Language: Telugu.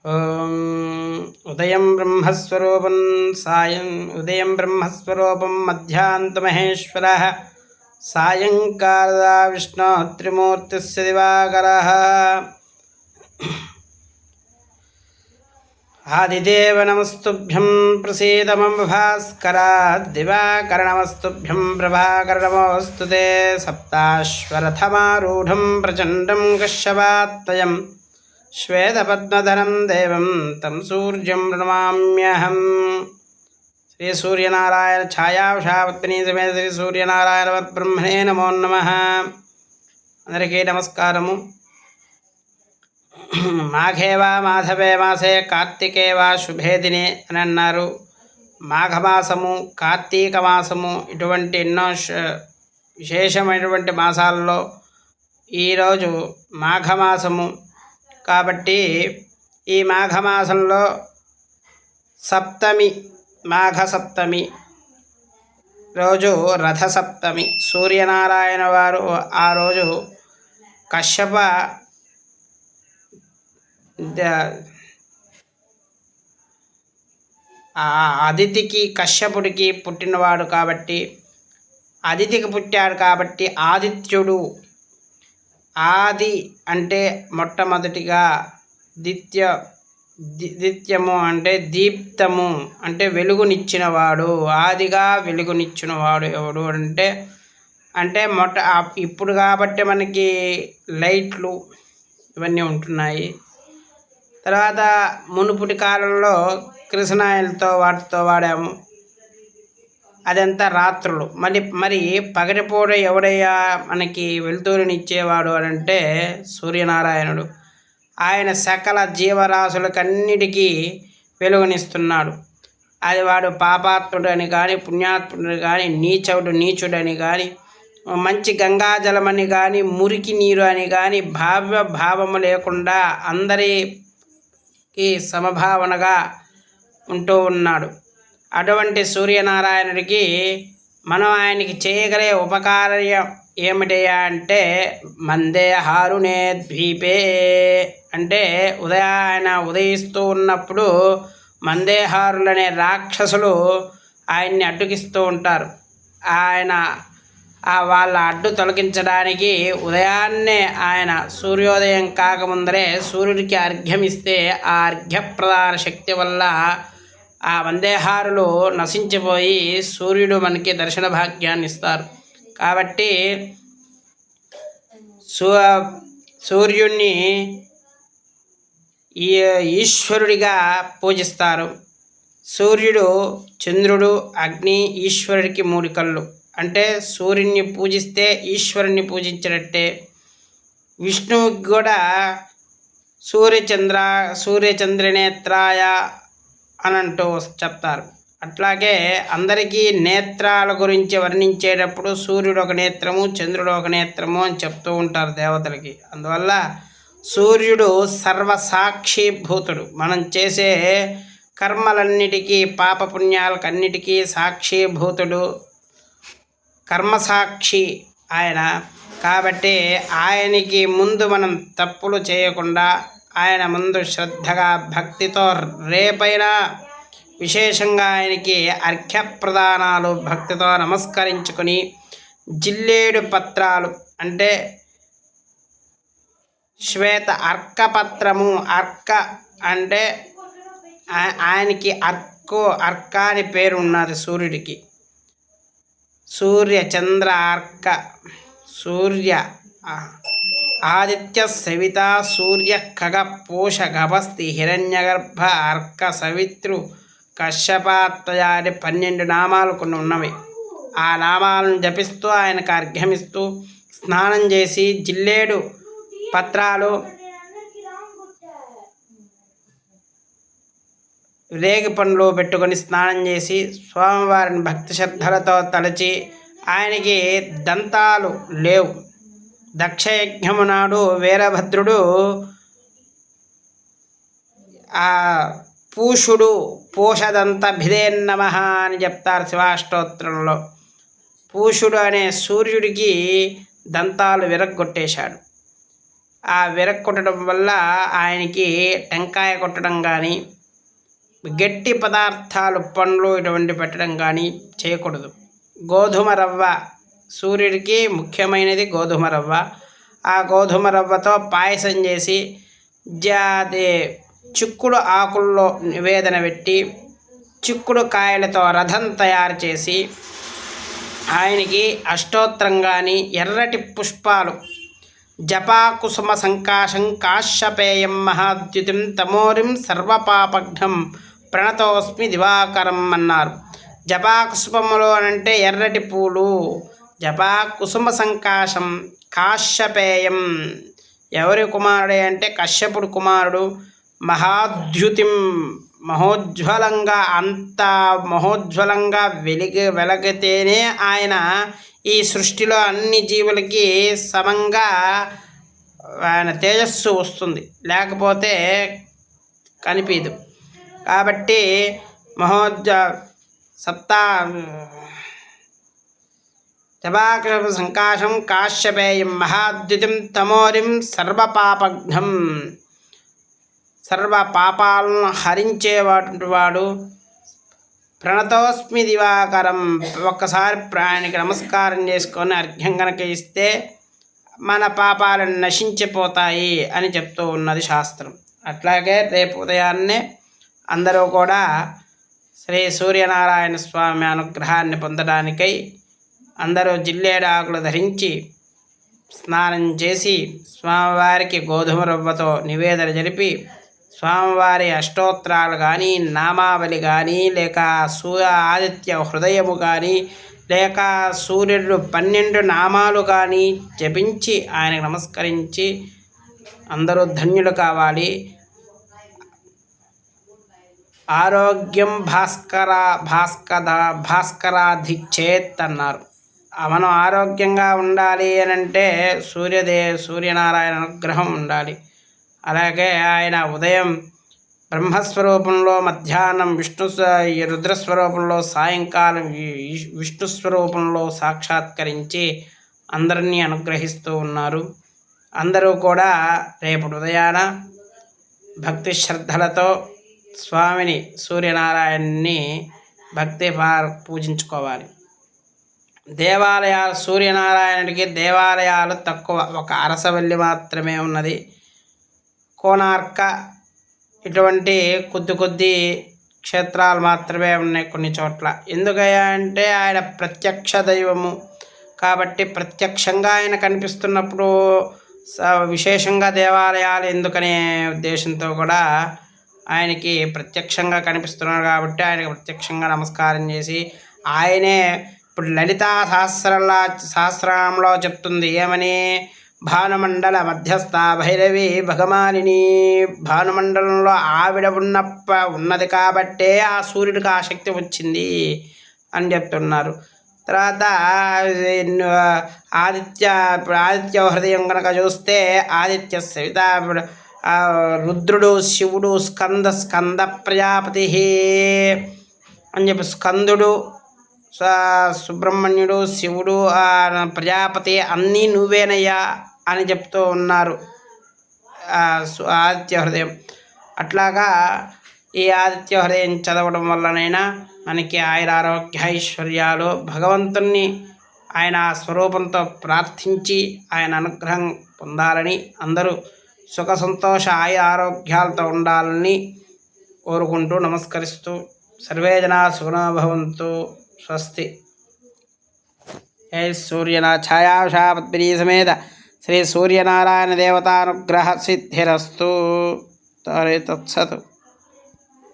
ఓం ఉదయం బ్రహ్మస్వరూపం సాయం ఉదయం బ్రహ్మస్వరూపం మధ్యాంతమహేశ్వరః సాయంకాలదా విష్ణు త్రిమూర్తిస్య దివాకరః ఆదిదేవ నమస్తుభ్యం ప్రసీద మమ భాస్కర దివాకర నమస్తుభ్యం ప్రభాకర నమోస్తుతే సప్తాశ్వరథమారూఢం ప్రచండం కశ్యపాత్మజం శ్వేతపద్మధరం దేవం తం సూర్యం ప్రణమామ్యహం. శ్రీ సూర్యనారాయణ ఛాయావశాపత్ని సమేత శ్రీ సూర్యనారాయణ బ్రహ్మణే నమో నమః. అందరికీ నమస్కారము. మాఘేవా మాధవే మాసే కార్తికేవా శుభే దినే అని అన్నారు. మాఘమాసము, కార్తీక మాసము ఇటువంటి ఎన్నో విశేషమైనటువంటి మాసాలలో ఈరోజు మాఘమాసము కాబట్టి ఈ మాఘమాసంలో సప్తమి, మాఘ సప్తమి రోజు రథసప్తమి. సూర్యనారాయణ వారు ఆ రోజు కశ్యప అదితికి కశ్యపుడికి పుట్టినవాడు కాబట్టి, అదితికి పుట్టాడు కాబట్టి ఆదిత్యుడు. ఆది అంటే మొట్టమొదటిగా, ద్విత్యము అంటే దీప్తము అంటే వెలుగునిచ్చినవాడు. ఆదిగా వెలుగునిచ్చినవాడు ఎవడు అంటే ఇప్పుడు కాబట్టి మనకి లైట్లు ఇవన్నీ ఉంటున్నాయి. తర్వాత మునుపటి కాలంలో కిరసనాయిలతో వాటితో వాడాము, అదంతా రాత్రులు. మరి పగటిపూట ఎవడయ్యా మనకి వెలుతురునిచ్చేవాడు అని అంటే సూర్యనారాయణుడు. ఆయన సకల జీవరాశులకన్నిటికీ వెలుగునిస్తున్నాడు. అది వాడు పాపాత్ముడు అని కానీ, పుణ్యాత్ముడు కానీ, నీచుడని కానీ, మంచి గంగాజలమని కానీ, మురికి నీరు అని కానీ భావము లేకుండా అందరికీ సమభావనగా ఉంటూ ఉన్నాడు. అటువంటి సూర్యనారాయణుడికి మనం ఆయనకి చేయగలిగే ఉపకార్యం ఏమిటయ్యా అంటే మందేహారుణే ద్వీపే అంటే ఆయన ఉదయిస్తూ ఉన్నప్పుడు మందేహారులనే రాక్షసులు ఆయన్ని అడ్డుకిస్తూ ఉంటారు. ఆయన వాళ్ళ అడ్డు తొలగించడానికి ఉదయాన్నే ఆయన సూర్యోదయం కాకముందరే సూర్యుడికి అర్ఘ్యమిస్తే ఆ అర్ఘ్యప్రదాన శక్తి వల్ల ఆ వందేహారులు నశించిపోయి సూర్యుడు మనకి దర్శన భాగ్యాన్ని ఇస్తారు. కాబట్టి సూర్యుడిని ఈశ్వరుడిగా పూజిస్తారు. సూర్యుడు, చంద్రుడు, అగ్ని ఈశ్వరుడికి 3 కళ్ళు. అంటే సూర్యుడిని పూజిస్తే ఈశ్వరుణ్ణి పూజించినట్టే. విష్ణువుకి కూడా సూర్యచంద్రనేత్రాయ అని అంటూ చెప్తారు. అట్లాగే అందరికీ నేత్రాల గురించి వర్ణించేటప్పుడు సూర్యుడు ఒక నేత్రము, చంద్రుడు ఒక నేత్రము అని చెప్తూ ఉంటారు దేవతలకి. అందువల్ల సూర్యుడు సర్వసాక్షిభూతుడు. మనం చేసే కర్మలన్నిటికీ, పాపపుణ్యాలకన్నిటికీ సాక్షిభూతుడు, కర్మసాక్షి ఆయన. కాబట్టి ఆయనకి ముందు మనం తప్పులు చేయకుండా ఆయన ముందు శ్రద్ధగా భక్తితో రేపైనా విశేషంగా ఆయనకి అర్ఘ్యప్రదానాలు భక్తితో నమస్కరించుకొని జిల్లేడు పత్రాలు అంటే శ్వేత అర్కపత్రము, అర్క అంటే ఆయనకి అర్క అని పేరు ఉన్నది సూర్యుడికి. సూర్య చంద్ర అర్క, సూర్య ఆదిత్య సవిత సూర్య ఖగ పోష గభస్తి హిరణ్యగర్భ అర్క సవిత్రు కశ్యపాత్మజ అని 12 నామాలు కొన్ని ఉన్నవి. ఆ నామాలను జపిస్తూ ఆయనకు అర్ఘ్యమిస్తూ స్నానం చేసి జిల్లేడు పత్రాలు, రేగి పండ్లు పెట్టుకొని స్నానం చేసి స్వామివారిని భక్తి శ్రద్ధలతో తలచి, ఆయనకి దంతాలు లేవు. దక్షయజ్ఞము నాడు వీరభద్రుడు ఆ పూషదంత భిదేన్నమః అని చెప్తారు శివాష్టోత్రంలో. పూషుడు అనే సూర్యుడికి దంతాలు విరగ్గొట్టేశాడు. ఆ విరక్కొట్టడం వల్ల ఆయనకి టెంకాయ కొట్టడం కానీ గట్టి పదార్థాలు పండ్లు ఇటువంటి పెట్టడం కానీ చేయకూడదు. గోధుమ రవ్వ సూర్యుడికి ముఖ్యమైనది గోధుమ రవ్వ. ఆ గోధుమ రవ్వతో పాయసం చేసి చిక్కుడు ఆకుల్లో నివేదన పెట్టి చిక్కుడు కాయలతో రథం తయారు చేసి ఆయనకి అష్టోత్తరం కానీ ఎర్రటి పుష్పాలు జపా కుసుమ సంకాశం కాశ్యపేయం మహాద్యుతిం తమోరిం సర్వపాపఘ్నం ప్రణతోస్మి దివాకరం అన్నారు. జపా కుసుమములు అనంటే ఎర్రటి పూలు. జపా కుసుమ సంకాశం కాశ్యపేయం ఎవరి కుమారుడే అంటే కశ్యపుడు కుమారుడు. మహాద్యుతిం మహోజ్వలంగా, అంత మహోజ్వలంగా వెలగితేనే ఆయన ఈ సృష్టిలో అన్ని జీవులకి సమంగా ఆయన తేజస్సు వస్తుంది, లేకపోతే కనిపించదు. కాబట్టి సప్తా జపాకృ సంకాశం కాశ్యపేయం మహాద్యుతిం తమోరిం సర్వపాపఘ్నం సర్వ పాపాలను హరించేవాడు ప్రణతోస్మి దివాకరం. ఒక్కసారి ఆయనకి నమస్కారం చేసుకొని అర్ఘ్యం కనుక ఇస్తే మన పాపాలను నశించిపోతాయి అని చెప్తూ ఉన్నది శాస్త్రం. అట్లాగే రేపు ఉదయాన్నే అందరూ కూడా శ్రీ సూర్యనారాయణ స్వామి అనుగ్రహాన్ని పొందడానికై అందరూ జిల్లేడాకులు ధరించి స్నానం చేసి స్వామివారికి గోధుమ రవ్వతో నివేదన జరిపి స్వామివారి అష్టోత్తరాలు కానీ నామావళి కానీ లేక ఆదిత్య హృదయము కానీ లేక సూర్యుడు 12 నామాలు కానీ జపించి ఆయనకు నమస్కరించి అందరూ ధన్యులు కావాలి. ఆరోగ్యం భాస్కరాధిచ్చేత్ అన్నారు. మనం ఆరోగ్యంగా ఉండాలి అని అంటే సూర్యనారాయణ అనుగ్రహం ఉండాలి. అలాగే ఆయన ఉదయం బ్రహ్మస్వరూపంలో, మధ్యాహ్నం రుద్రస్వరూపంలో, సాయంకాలం విష్ణుస్వరూపంలో సాక్షాత్కరించి అందరినీ అనుగ్రహిస్తూ ఉన్నారు. అందరూ కూడా రేపటి ఉదయాన భక్తి శ్రద్ధలతో స్వామిని సూర్యనారాయణని భక్తి పూజించుకోవాలి. దేవాలయాలు సూర్యనారాయణుడికి దేవాలయాలు తక్కువ, ఒక అరసవల్లి మాత్రమే ఉన్నది. కోనార్క ఇటువంటి కొద్ది క్షేత్రాలు మాత్రమే ఉన్నాయి కొన్ని చోట్ల. ఎందుకయ్యా అంటే ఆయన ప్రత్యక్ష దైవము కాబట్టి ప్రత్యక్షంగా ఆయన కనిపిస్తున్నప్పుడు విశేషంగా దేవాలయాలు ఎందుకనే ఉద్దేశంతో కూడా ఆయనకి ప్రత్యక్షంగా కనిపిస్తున్నారు కాబట్టి ఆయనకి ప్రత్యక్షంగా నమస్కారం చేసి ఆయనే ఇప్పుడు లలితా సహస్రనామంలో చెప్తుంది ఏమని, భానుమండల మధ్యస్థ భైరవి భగమాలిని. భానుమండలంలో ఆవిడ ఉన్నది కాబట్టే ఆ సూర్యుడికి ఆ శక్తి వచ్చింది అని చెప్తున్నారు. తర్వాత ఆదిత్య హృదయం కనుక చూస్తే ఆదిత్య సవిత రుద్రుడు, శివుడు, స్కంద ప్రజాపతి అని చెప్పి స్కందుడు, సుబ్రహ్మణ్యుడు, శివుడు, ప్రజాపతి అన్నీ నువ్వేనయ్యా అని చెప్తూ ఉన్నారు ఆదిత్య హృదయం. అట్లాగా ఈ ఆదిత్య హృదయం చదవడం వల్లనైనా మనకి ఆయురారోగ్య ఐశ్వర్యాలు భగవంతుణ్ణి ఆయన స్వరూపంతో ప్రార్థించి ఆయన అనుగ్రహం పొందాలని, అందరూ సుఖ సంతోష ఆరోగ్యాలతో ఉండాలని కోరుకుంటూ నమస్కరిస్తూ సర్వే జనా సుఖినో భవంతు. స్వస్తి. ఛాయాషాపద్మినీ సమేత శ్రీ సూర్యనారాయణ దేవతానుగ్రహ సిద్ధిరస్తు. తత్సతు.